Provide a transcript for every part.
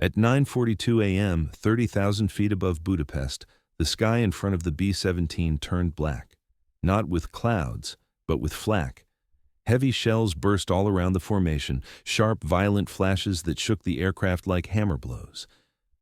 At 9:42 a.m., 30,000 feet above Budapest, the sky in front of the B-17 turned black, not with clouds, but with flak. Heavy shells burst all around the formation, sharp, violent flashes that shook the aircraft like hammer blows.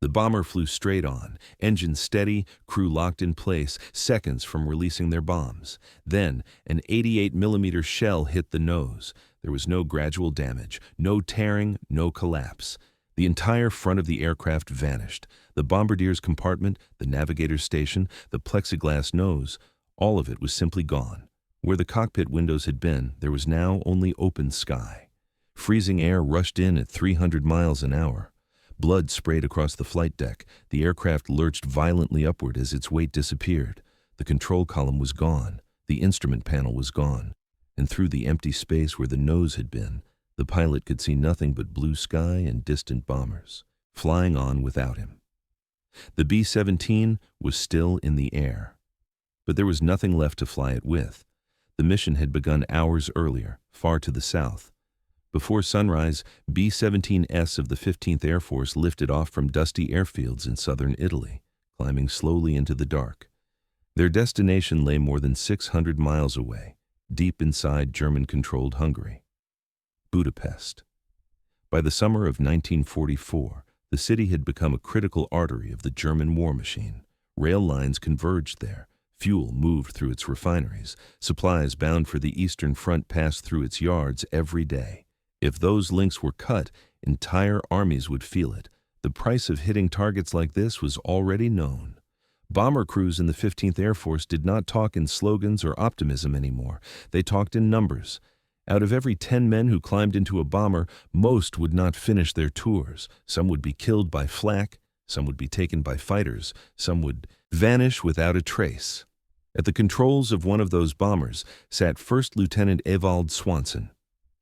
The bomber flew straight on, engine steady, crew locked in place, seconds from releasing their bombs. Then, an 88mm shell hit the nose. There was no gradual damage, no tearing, no collapse. The entire front of the aircraft vanished. The bombardier's compartment, the navigator's station, the plexiglass nose, all of it was simply gone. Where the cockpit windows had been, there was now only open sky. Freezing air rushed in at 300 miles an hour. Blood sprayed across the flight deck. The aircraft lurched violently upward as its weight disappeared. The control column was gone. The instrument panel was gone. And through the empty space where the nose had been, the pilot could see nothing but blue sky and distant bombers, flying on without him. The B-17 was still in the air, but there was nothing left to fly it with. The mission had begun hours earlier, far to the south. Before sunrise, B-17s of the 15th Air Force lifted off from dusty airfields in southern Italy, climbing slowly into the dark. Their destination lay more than 600 miles away, deep inside German-controlled Hungary. Budapest. By the summer of 1944, the city had become a critical artery of the German war machine. Rail lines converged there. Fuel moved through its refineries. Supplies bound for the Eastern Front passed through its yards every day. If those links were cut, entire armies would feel it. The price of hitting targets like this was already known. Bomber crews in the 15th Air Force did not talk in slogans or optimism anymore. They talked in numbers. Out of every 10 men who climbed into a bomber, most would not finish their tours. Some would be killed by flak, some would be taken by fighters, some would vanish without a trace. At the controls of one of those bombers sat First Lieutenant Evald Swanson.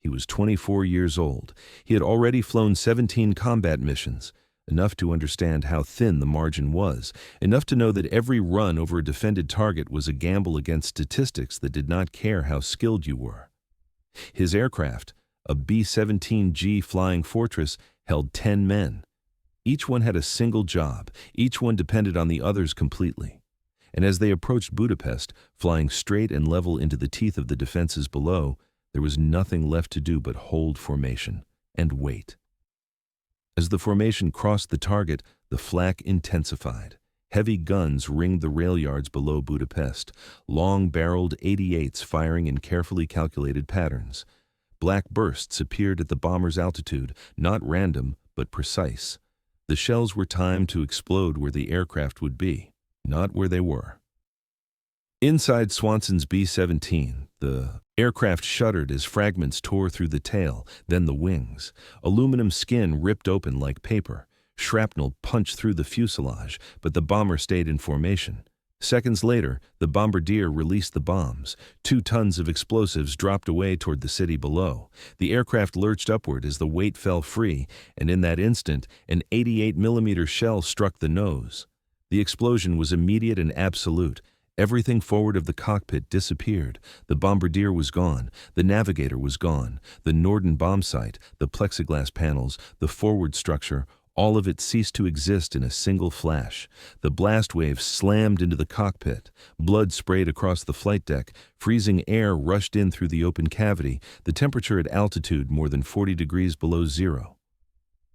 He was 24 years old. He had already flown 17 combat missions, enough to understand how thin the margin was, enough to know that every run over a defended target was a gamble against statistics that did not care how skilled you were. His aircraft, a B-17G Flying Fortress, held 10 men. Each one had a single job. Each one depended on the others completely. And as they approached Budapest, flying straight and level into the teeth of the defenses below, there was nothing left to do but hold formation and wait. As the formation crossed the target, the flak intensified. Heavy guns ringed the rail yards below Budapest, long-barreled 88s firing in carefully calculated patterns. Black bursts appeared at the bomber's altitude, not random, but precise. The shells were timed to explode where the aircraft would be, not where they were. Inside Swanson's B-17, the aircraft shuddered as fragments tore through the tail, then the wings. Aluminum skin ripped open like paper. Shrapnel punched through the fuselage, but the bomber stayed in formation. Seconds later, the bombardier released the bombs. 2 tons of explosives dropped away toward the city below. The aircraft lurched upward as the weight fell free, and in that instant, an 88mm shell struck the nose. The explosion was immediate and absolute. Everything forward of the cockpit disappeared. The bombardier was gone. The navigator was gone. The Norden bomb sight, the plexiglass panels, the forward structure, all of it ceased to exist in a single flash. The blast wave slammed into the cockpit. Blood sprayed across the flight deck. Freezing air rushed in through the open cavity, the temperature at altitude more than 40 degrees below zero.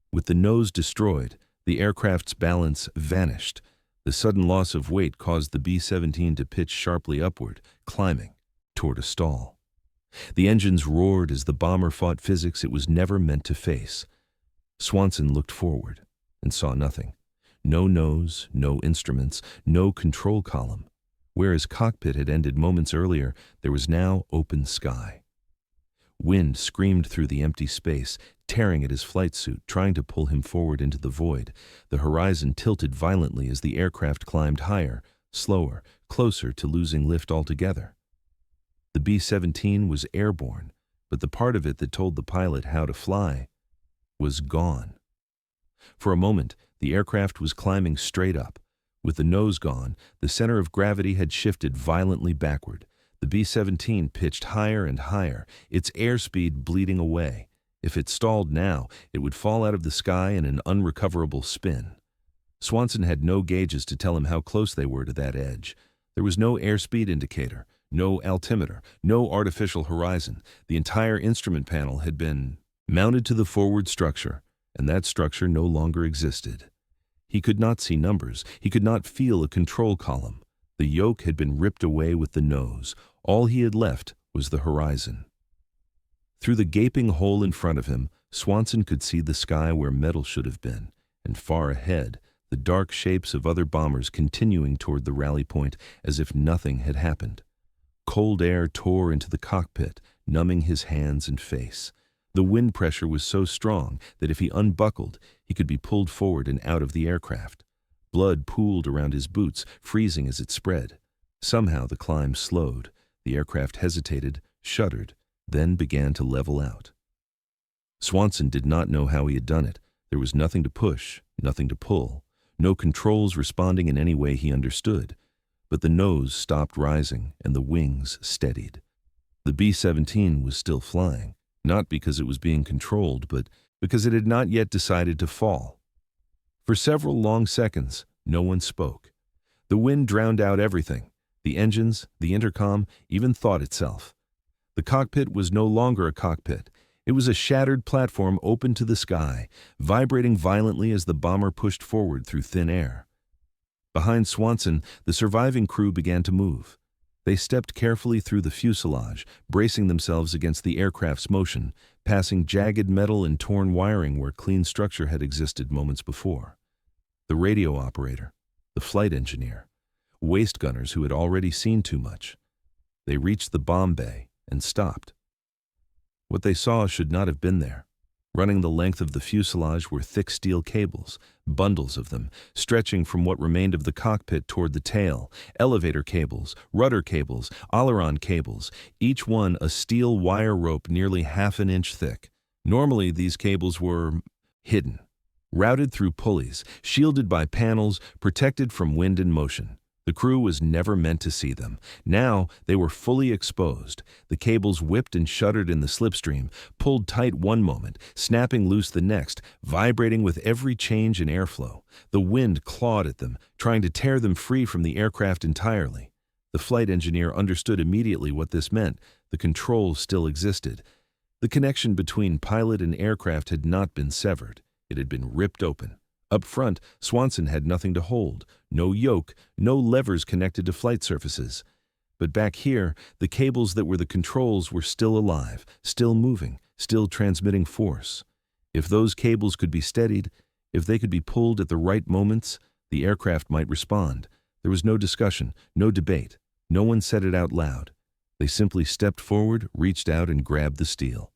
With the nose destroyed, the aircraft's balance vanished. The sudden loss of weight caused the B-17 to pitch sharply upward, climbing toward a stall. The engines roared as the bomber fought physics it was never meant to face. Swanson looked forward and saw nothing. No nose, no instruments, no control column. Where his cockpit had ended moments earlier, there was now open sky. Wind screamed through the empty space, tearing at his flight suit, trying to pull him forward into the void. The horizon tilted violently as the aircraft climbed higher, slower, closer to losing lift altogether. The B-17 was airborne, but the part of it that told the pilot how to fly was gone. For a moment, the aircraft was climbing straight up. With the nose gone, the center of gravity had shifted violently backward. The B-17 pitched higher and higher, its airspeed bleeding away. If it stalled now, it would fall out of the sky in an unrecoverable spin. Swanson had no gauges to tell him how close they were to that edge. There was no airspeed indicator, no altimeter, no artificial horizon. The entire instrument panel had been mounted to the forward structure, and that structure no longer existed. He could not see numbers. He could not feel a control column. The yoke had been ripped away with the nose. All he had left was the horizon. Through the gaping hole in front of him, Swanson could see the sky where metal should have been, and far ahead, the dark shapes of other bombers continuing toward the rally point as if nothing had happened. Cold air tore into the cockpit, numbing his hands and face. The wind pressure was so strong that if he unbuckled, he could be pulled forward and out of the aircraft. Blood pooled around his boots, freezing as it spread. Somehow the climb slowed. The aircraft hesitated, shuddered, then began to level out. Swanson did not know how he had done it. There was nothing to push, nothing to pull, no controls responding in any way he understood. But the nose stopped rising and the wings steadied. The B-17 was still flying, not because it was being controlled, but because it had not yet decided to fall. For several long seconds, no one spoke. The wind drowned out everything, the engines, the intercom, even thought itself. The cockpit was no longer a cockpit. It was a shattered platform open to the sky, vibrating violently as the bomber pushed forward through thin air. Behind Swanson, the surviving crew began to move. They stepped carefully through the fuselage, bracing themselves against the aircraft's motion, passing jagged metal and torn wiring where clean structure had existed moments before. The radio operator, the flight engineer, waist gunners who had already seen too much. They reached the bomb bay and stopped. What they saw should not have been there. Running the length of the fuselage were thick steel cables, bundles of them, stretching from what remained of the cockpit toward the tail, elevator cables, rudder cables, aileron cables, each one a steel wire rope nearly half an inch thick. Normally, these cables were hidden, routed through pulleys, shielded by panels, protected from wind and motion. The crew was never meant to see them. Now they were fully exposed. The cables whipped and shuddered in the slipstream, pulled tight one moment, snapping loose the next, vibrating with every change in airflow. The wind clawed at them, trying to tear them free from the aircraft entirely. The flight engineer understood immediately what this meant. The controls still existed. The connection between pilot and aircraft had not been severed. It had been ripped open. Up front, Swanson had nothing to hold, no yoke, no levers connected to flight surfaces. But back here, the cables that were the controls were still alive, still moving, still transmitting force. If those cables could be steadied, if they could be pulled at the right moments, the aircraft might respond. There was no discussion, no debate. No one said it out loud. They simply stepped forward, reached out, and grabbed the steel.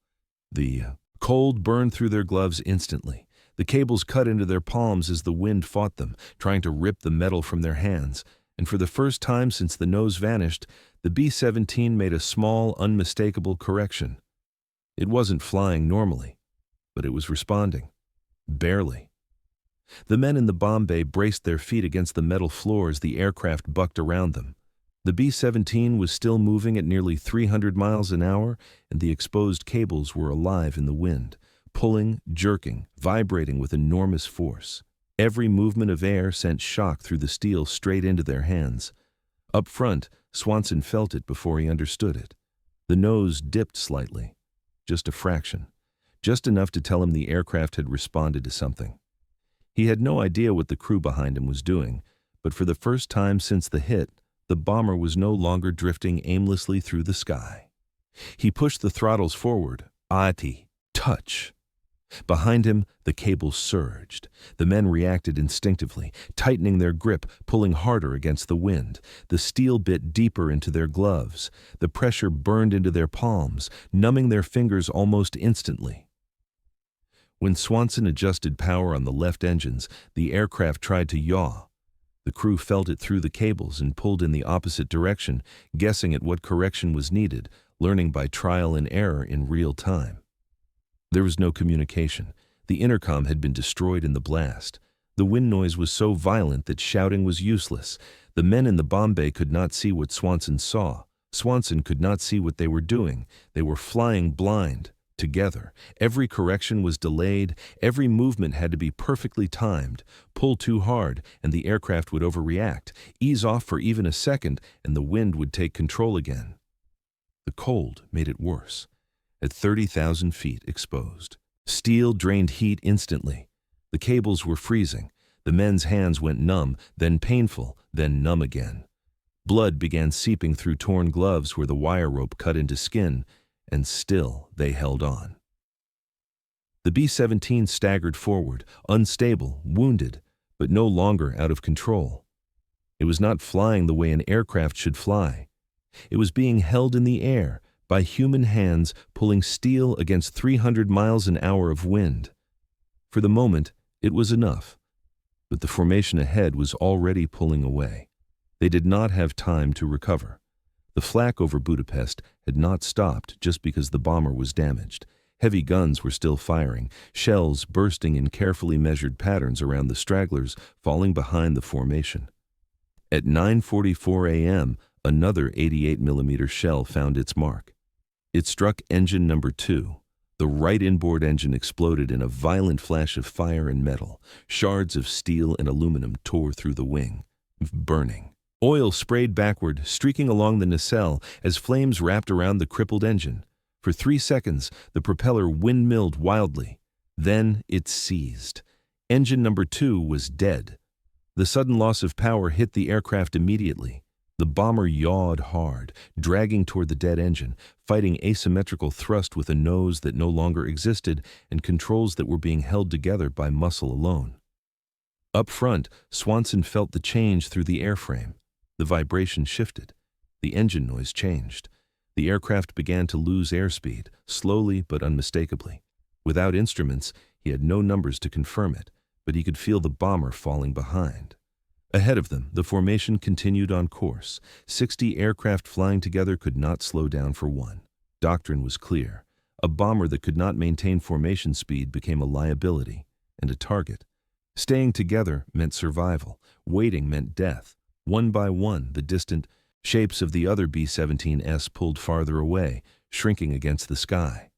The cold burned through their gloves instantly. The cables cut into their palms as the wind fought them, trying to rip the metal from their hands. And for the first time since the nose vanished, the B-17 made a small, unmistakable correction. It wasn't flying normally, but it was responding. Barely. The men in the bomb bay braced their feet against the metal floor as the aircraft bucked around them. The B-17 was still moving at nearly 300 miles an hour, and the exposed cables were alive in the wind, pulling, jerking, vibrating with enormous force. Every movement of air sent shock through the steel straight into their hands. Up front, Swanson felt it before he understood it. The nose dipped slightly, just a fraction, just enough to tell him the aircraft had responded to something. He had no idea what the crew behind him was doing, but for the first time since the hit, the bomber was no longer drifting aimlessly through the sky. He pushed the throttles forward. Touch. Behind him, the cables surged. The men reacted instinctively, tightening their grip, pulling harder against the wind. The steel bit deeper into their gloves. The pressure burned into their palms, numbing their fingers almost instantly. When Swanson adjusted power on the left engines, the aircraft tried to yaw. The crew felt it through the cables and pulled in the opposite direction, guessing at what correction was needed, learning by trial and error in real time. There was no communication. The intercom had been destroyed in the blast. The wind noise was so violent that shouting was useless. The men in the bomb bay could not see what Swanson saw. Swanson could not see what they were doing. They were flying blind, Together, every correction was delayed, every movement had to be perfectly timed. Pull too hard, and the aircraft would overreact. Ease off for even a second, and the wind would take control again. The cold made it worse. At 30,000 feet exposed, steel drained heat instantly. The cables were freezing. The men's hands went numb, then painful, then numb again. Blood began seeping through torn gloves where the wire rope cut into skin, and still they held on. The B-17 staggered forward, unstable, wounded, but no longer out of control. It was not flying the way an aircraft should fly. It was being held in the air by human hands pulling steel against 300 miles an hour of wind. For the moment, it was enough, but the formation ahead was already pulling away. They did not have time to recover. The flak over Budapest had not stopped just because the bomber was damaged. Heavy guns were still firing, shells bursting in carefully measured patterns around the stragglers falling behind the formation. At 9:44 a.m., another 88mm shell found its mark. It struck engine number 2. The right inboard engine exploded in a violent flash of fire and metal. Shards of steel and aluminum tore through the wing, burning. Oil sprayed backward, streaking along the nacelle as flames wrapped around the crippled engine. For 3 seconds, the propeller windmilled wildly. Then it seized. Engine number 2 was dead. The sudden loss of power hit the aircraft immediately. The bomber yawed hard, dragging toward the dead engine, fighting asymmetrical thrust with a nose that no longer existed and controls that were being held together by muscle alone. Up front, Swanson felt the change through the airframe. The vibration shifted. The engine noise changed. The aircraft began to lose airspeed, slowly but unmistakably. Without instruments, he had no numbers to confirm it, but he could feel the bomber falling behind. Ahead of them, the formation continued on course. 60 aircraft flying together could not slow down for one. Doctrine was clear. A bomber that could not maintain formation speed became a liability and a target. Staying together meant survival. Waiting meant death. One by one, the distant shapes of the other B-17s pulled farther away, shrinking against the sky.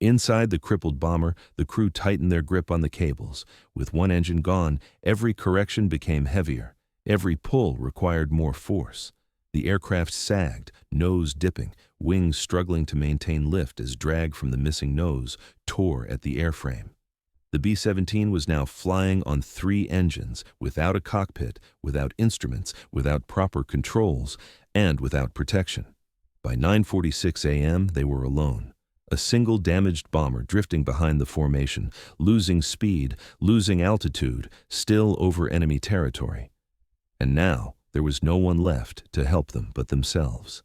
Inside the crippled bomber, the crew tightened their grip on the cables. With one engine gone, every correction became heavier. Every pull required more force. The aircraft sagged, nose dipping, wings struggling to maintain lift as drag from the missing nose tore at the airframe. The B-17 was now flying on 3 engines, without a cockpit, without instruments, without proper controls, and without protection. By 9:46 a.m., they were alone. A single damaged bomber drifting behind the formation, losing speed, losing altitude, still over enemy territory. And now, there was no one left to help them but themselves.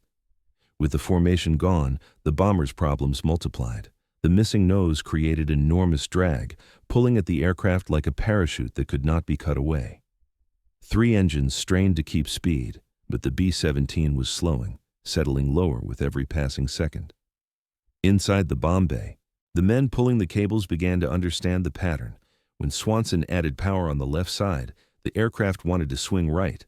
With the formation gone, the bomber's problems multiplied. The missing nose created enormous drag, pulling at the aircraft like a parachute that could not be cut away. 3 engines strained to keep speed, but the B-17 was slowing, settling lower with every passing second. Inside the bomb bay, the men pulling the cables began to understand the pattern. When Swanson added power on the left side, the aircraft wanted to swing right.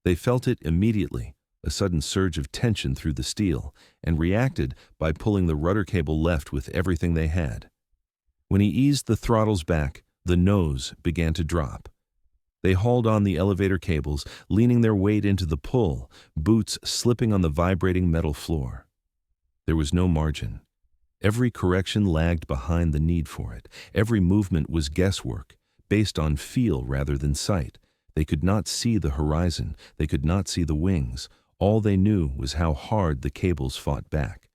They felt it immediately, a sudden surge of tension through the steel, and reacted by pulling the rudder cable left with everything they had. When he eased the throttles back, the nose began to drop. They hauled on the elevator cables, leaning their weight into the pull, boots slipping on the vibrating metal floor. There was no margin. Every correction lagged behind the need for it. Every movement was guesswork, based on feel rather than sight. They could not see the horizon. They could not see the wings. All they knew was how hard the cables fought back.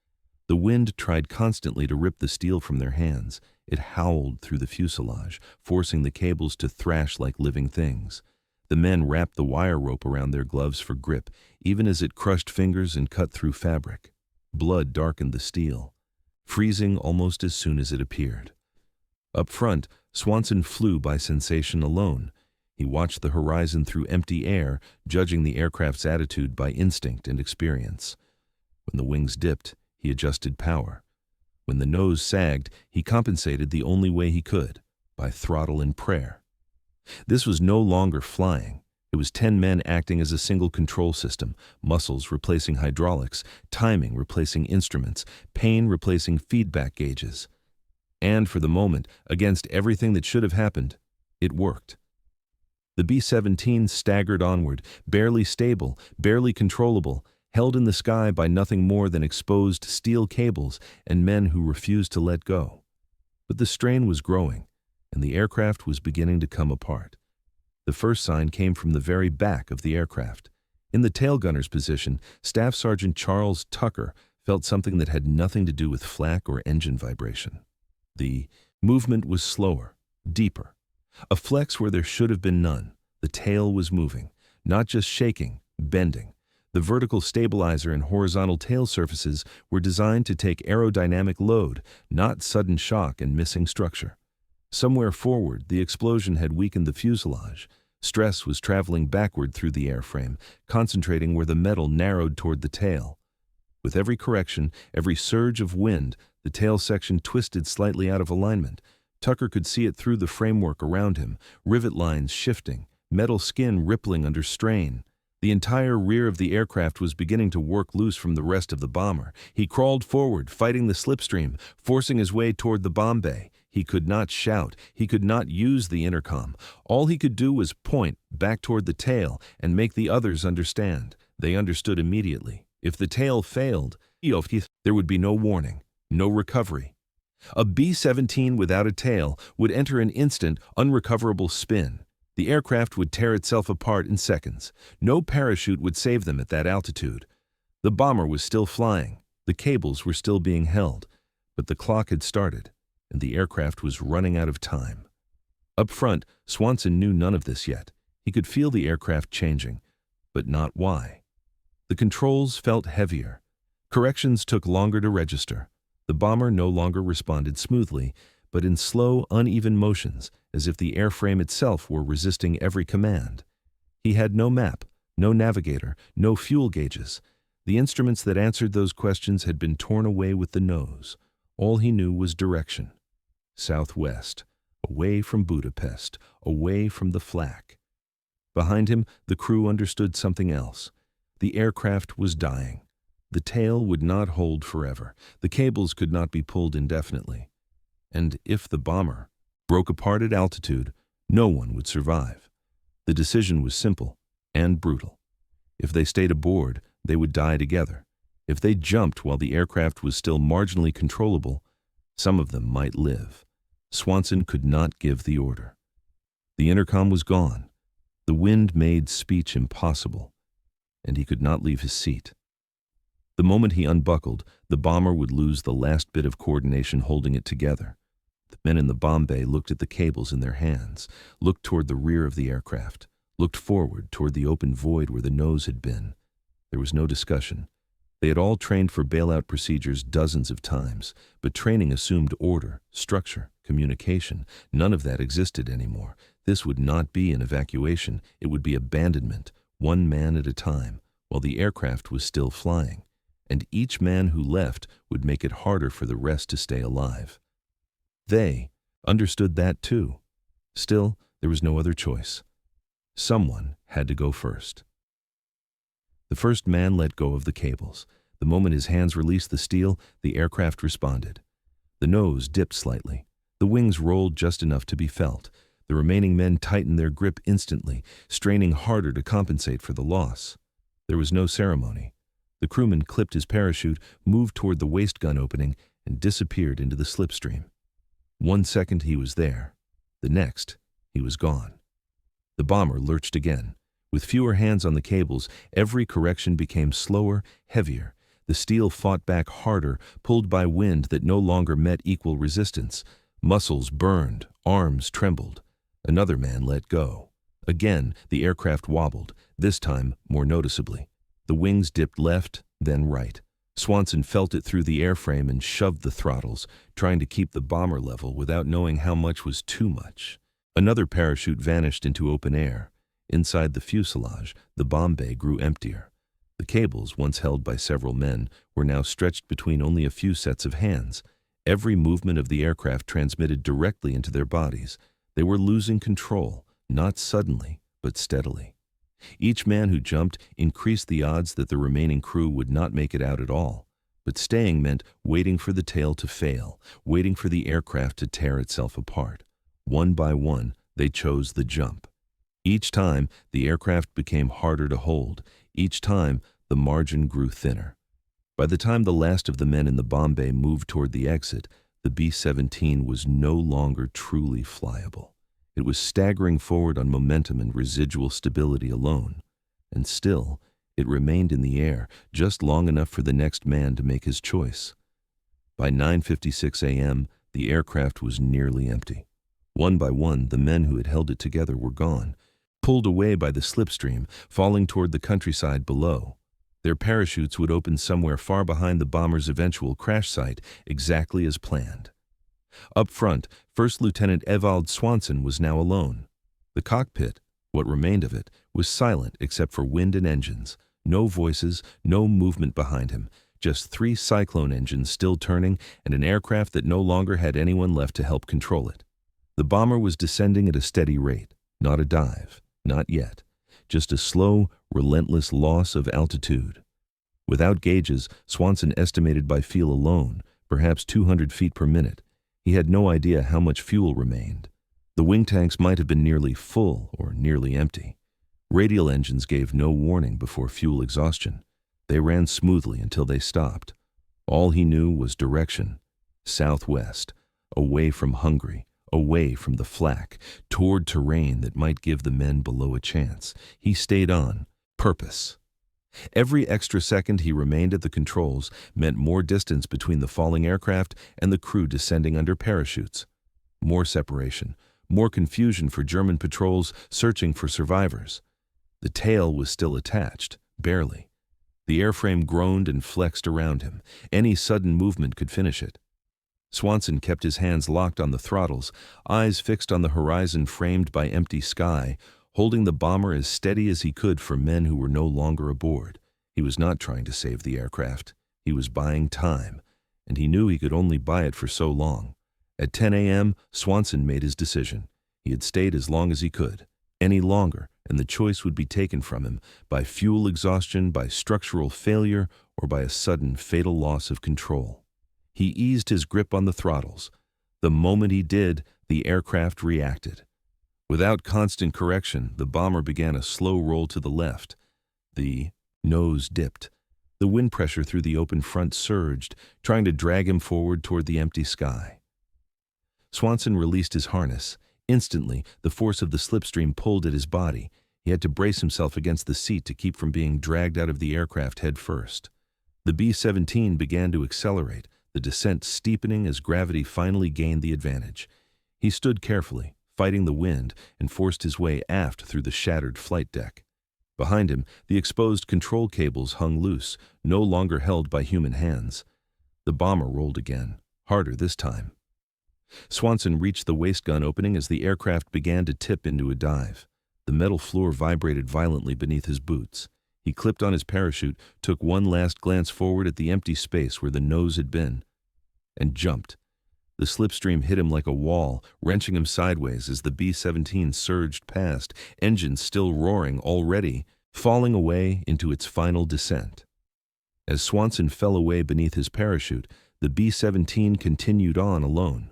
The wind tried constantly to rip the steel from their hands. It howled through the fuselage, forcing the cables to thrash like living things. The men wrapped the wire rope around their gloves for grip, even as it crushed fingers and cut through fabric. Blood darkened the steel, freezing almost as soon as it appeared. Up front, Swanson flew by sensation alone. He watched the horizon through empty air, judging the aircraft's attitude by instinct and experience. When the wings dipped, he adjusted power. When the nose sagged, he compensated the only way he could, by throttle and prayer. This was no longer flying. It was 10 men acting as a single control system, muscles replacing hydraulics, timing replacing instruments, pain replacing feedback gauges. And for the moment, against everything that should have happened, it worked. The B-17 staggered onward, barely stable, barely controllable, held in the sky by nothing more than exposed steel cables and men who refused to let go. But the strain was growing, and the aircraft was beginning to come apart. The first sign came from the very back of the aircraft. In the tail gunner's position, Staff Sergeant Charles Tucker felt something that had nothing to do with flak or engine vibration. The movement was slower, deeper. A flex where there should have been none. The tail was moving, not just shaking, bending. The vertical stabilizer and horizontal tail surfaces were designed to take aerodynamic load, not sudden shock and missing structure. Somewhere forward, the explosion had weakened the fuselage. Stress was traveling backward through the airframe, concentrating where the metal narrowed toward the tail. With every correction, every surge of wind, the tail section twisted slightly out of alignment. Tucker could see it through the framework around him, rivet lines shifting, metal skin rippling under strain. The entire rear of the aircraft was beginning to work loose from the rest of the bomber. He crawled forward, fighting the slipstream, forcing his way toward the bomb bay. He could not shout. He could not use the intercom. All he could do was point back toward the tail and make the others understand. They understood immediately. If the tail failed, there would be no warning, no recovery. A B-17 without a tail would enter an instant, unrecoverable spin. The aircraft would tear itself apart in seconds. No parachute would save them at that altitude. The bomber was still flying. The cables were still being held. But the clock had started, and the aircraft was running out of time. Up front, Swanson knew none of this yet. He could feel the aircraft changing, but not why. The controls felt heavier. Corrections took longer to register. The bomber no longer responded smoothly, but in slow, uneven motions, as if the airframe itself were resisting every command. He had no map, no navigator, no fuel gauges. The instruments that answered those questions had been torn away with the nose. All he knew was direction. Southwest, away from Budapest, away from the flak. Behind him, the crew understood something else. The aircraft was dying. The tail would not hold forever. The cables could not be pulled indefinitely. And if the bomber broke apart at altitude, no one would survive. The decision was simple and brutal. If they stayed aboard, they would die together. If they jumped while the aircraft was still marginally controllable, some of them might live. Swanson could not give the order. The intercom was gone. The wind made speech impossible, and he could not leave his seat. The moment he unbuckled, the bomber would lose the last bit of coordination holding it together. The men in the bomb bay looked at the cables in their hands, looked toward the rear of the aircraft, looked forward toward the open void where the nose had been. There was no discussion. They had all trained for bailout procedures dozens of times, but training assumed order, structure, communication. None of that existed anymore. This would not be an evacuation. It would be abandonment, one man at a time, while the aircraft was still flying. And each man who left would make it harder for the rest to stay alive. They understood that too. Still, there was no other choice. Someone had to go first. The first man let go of the cables. The moment his hands released the steel, the aircraft responded. The nose dipped slightly. The wings rolled just enough to be felt. The remaining men tightened their grip instantly, straining harder to compensate for the loss. There was no ceremony. The crewman clipped his parachute, moved toward the waist gun opening, and disappeared into the slipstream. 1 second he was there. The next, he was gone. The bomber lurched again. With fewer hands on the cables, every correction became slower, heavier. The steel fought back harder, pulled by wind that no longer met equal resistance. Muscles burned, arms trembled. Another man let go. Again, the aircraft wobbled, this time more noticeably. The wings dipped left, then right. Swanson felt it through the airframe and shoved the throttles, trying to keep the bomber level without knowing how much was too much. Another parachute vanished into open air. Inside the fuselage, the bomb bay grew emptier. The cables, once held by several men, were now stretched between only a few sets of hands. Every movement of the aircraft transmitted directly into their bodies. They were losing control, not suddenly, but steadily. Each man who jumped increased the odds that the remaining crew would not make it out at all. But staying meant waiting for the tail to fail, waiting for the aircraft to tear itself apart. One by one, they chose the jump. Each time, the aircraft became harder to hold. Each time, the margin grew thinner. By the time the last of the men in the bomb bay moved toward the exit, the B-17 was no longer truly flyable. It was staggering forward on momentum and residual stability alone. And still, it remained in the air just long enough for the next man to make his choice. By 9:56 a.m., the aircraft was nearly empty. One by one, the men who had held it together were gone, pulled away by the slipstream, falling toward the countryside below. Their parachutes would open somewhere far behind the bomber's eventual crash site, exactly as planned. Up front, First Lieutenant Evald Swanson was now alone. The cockpit, what remained of it, was silent except for wind and engines. No voices, no movement behind him, just 3 cyclone engines still turning and an aircraft that no longer had anyone left to help control it. The bomber was descending at a steady rate, not a dive, not yet, just a slow, relentless loss of altitude. Without gauges, Swanson estimated by feel alone, perhaps 200 feet per minute. He had no idea how much fuel remained. The wing tanks might have been nearly full or nearly empty. Radial engines gave no warning before fuel exhaustion. They ran smoothly until they stopped. All he knew was direction, southwest, away from Hungary, away from the flak, toward terrain that might give the men below a chance. He stayed on, purpose. Every extra second he remained at the controls meant more distance between the falling aircraft and the crew descending under parachutes. More separation, more confusion for German patrols searching for survivors. The tail was still attached, barely. The airframe groaned and flexed around him. Any sudden movement could finish it. Swanson kept his hands locked on the throttles, eyes fixed on the horizon framed by empty sky, holding the bomber as steady as he could for men who were no longer aboard. He was not trying to save the aircraft. He was buying time, and he knew he could only buy it for so long. At 10 a.m., Swanson made his decision. He had stayed as long as he could. Any longer, and the choice would be taken from him by fuel exhaustion, by structural failure, or by a sudden fatal loss of control. He eased his grip on the throttles. The moment he did, the aircraft reacted. Without constant correction, the bomber began a slow roll to the left. The nose dipped. The wind pressure through the open front surged, trying to drag him forward toward the empty sky. Swanson released his harness. Instantly, the force of the slipstream pulled at his body. He had to brace himself against the seat to keep from being dragged out of the aircraft head first. The B-17 began to accelerate, the descent steepening as gravity finally gained the advantage. He stood carefully, fighting the wind, and forced his way aft through the shattered flight deck. Behind him, the exposed control cables hung loose, no longer held by human hands. The bomber rolled again, harder this time. Swanson reached the waist gun opening as the aircraft began to tip into a dive. The metal floor vibrated violently beneath his boots. He clipped on his parachute, took one last glance forward at the empty space where the nose had been, and jumped. The slipstream hit him like a wall, wrenching him sideways as the B-17 surged past, engines still roaring already, falling away into its final descent. As Swanson fell away beneath his parachute, the B-17 continued on alone.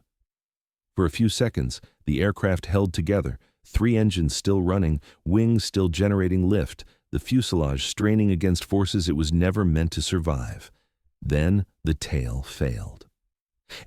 For a few seconds, the aircraft held together, 3 engines still running, wings still generating lift, the fuselage straining against forces it was never meant to survive. Then the tail failed.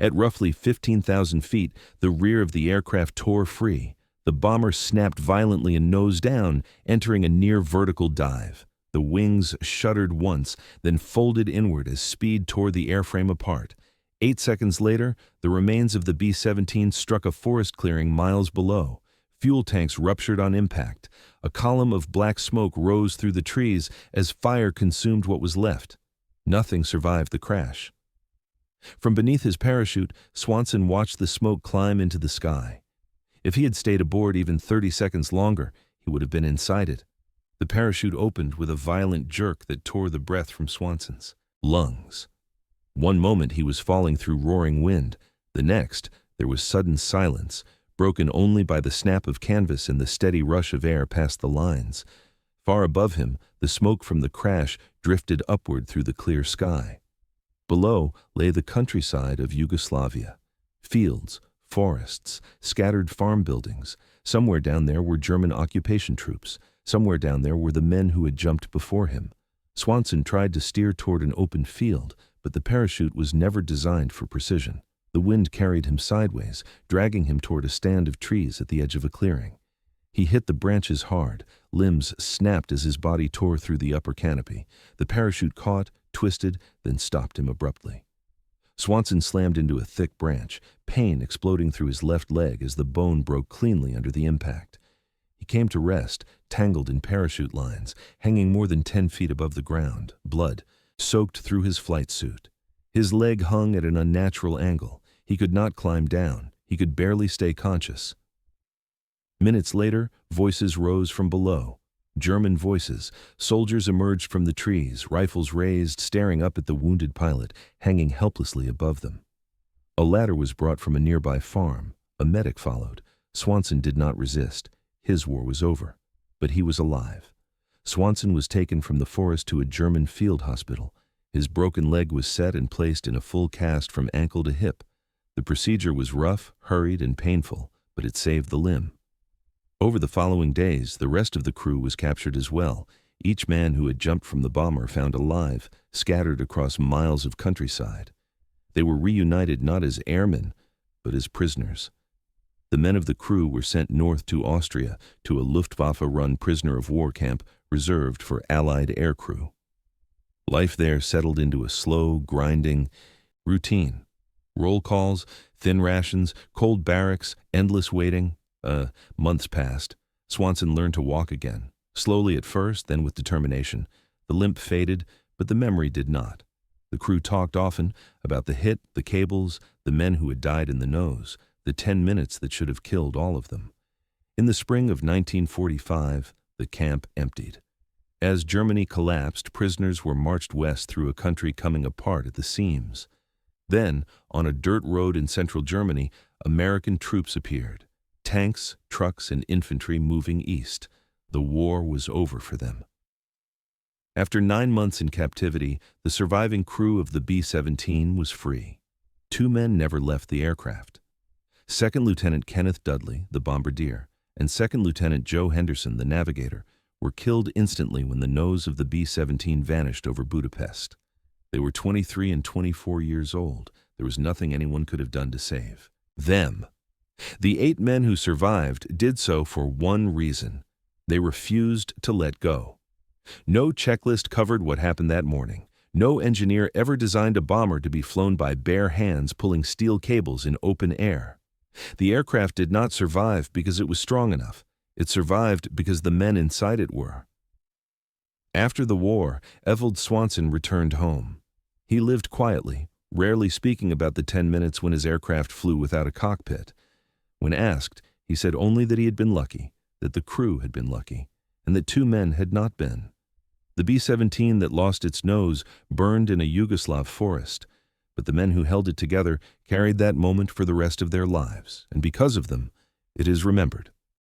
At roughly 15,000 feet, the rear of the aircraft tore free. The bomber snapped violently and nose down, entering a near-vertical dive. The wings shuddered once, then folded inward as speed tore the airframe apart. 8 seconds later, the remains of the B-17 struck a forest clearing miles below. Fuel tanks ruptured on impact. A column of black smoke rose through the trees as fire consumed what was left. Nothing survived the crash. From beneath his parachute, Swanson watched the smoke climb into the sky. If he had stayed aboard even 30 seconds longer, he would have been inside it. The parachute opened with a violent jerk that tore the breath from Swanson's lungs. One moment he was falling through roaring wind. The next, there was sudden silence, broken only by the snap of canvas and the steady rush of air past the lines. Far above him, the smoke from the crash drifted upward through the clear sky. Below lay the countryside of Yugoslavia. Fields, forests, scattered farm buildings. Somewhere down there were German occupation troops. Somewhere down there were the men who had jumped before him. Swanson tried to steer toward an open field, but the parachute was never designed for precision. The wind carried him sideways, dragging him toward a stand of trees at the edge of a clearing. He hit the branches hard. Limbs snapped as his body tore through the upper canopy. The parachute caught, twisted, then stopped him abruptly. Swanson slammed into a thick branch, pain exploding through his left leg as the bone broke cleanly under the impact. He came to rest, tangled in parachute lines, hanging more than 10 feet above the ground, blood soaked through his flight suit. His leg hung at an unnatural angle. He could not climb down. He could barely stay conscious. Minutes later, voices rose from below. German voices. Soldiers emerged from the trees, rifles raised, staring up at the wounded pilot, hanging helplessly above them. A ladder was brought from a nearby farm. A medic followed. Swanson did not resist. His war was over. But he was alive. Swanson was taken from the forest to a German field hospital. His broken leg was set and placed in a full cast from ankle to hip. The procedure was rough, hurried, and painful, but it saved the limb. Over the following days, the rest of the crew was captured as well. Each man who had jumped from the bomber found alive, scattered across miles of countryside. They were reunited not as airmen, but as prisoners. The men of the crew were sent north to Austria to a Luftwaffe-run prisoner-of-war camp reserved for Allied aircrew. Life there settled into a slow, grinding routine. Roll calls, thin rations, cold barracks, endless waiting. Months passed. Swanson learned to walk again, slowly at first, then with determination. The limp faded, but the memory did not. The crew talked often about the hit, the cables, the men who had died in the nose, the 10 minutes that should have killed all of them. In the spring of 1945, the camp emptied. As Germany collapsed, prisoners were marched west through a country coming apart at the seams. Then, on a dirt road in central Germany, American troops appeared. Tanks, trucks, and infantry moving east. The war was over for them. After 9 months in captivity, the surviving crew of the B-17 was free. 2 men never left the aircraft. Second Lieutenant Kenneth Dudley, the bombardier, and Second Lieutenant Joe Henderson, the navigator, were killed instantly when the nose of the B-17 vanished over Budapest. They were 23 and 24 years old. There was nothing anyone could have done to save them. The 8 men who survived did so for one reason. They refused to let go. No checklist covered what happened that morning. No engineer ever designed a bomber to be flown by bare hands pulling steel cables in open air. The aircraft did not survive because it was strong enough. It survived because the men inside it were. After the war, Evald Swanson returned home. He lived quietly, rarely speaking about the 10 minutes when his aircraft flew without a cockpit. When asked, he said only that he had been lucky, that the crew had been lucky, and that 2 men had not been. The B-17 that lost its nose burned in a Yugoslav forest, but the men who held it together carried that moment for the rest of their lives, and because of them, it is remembered.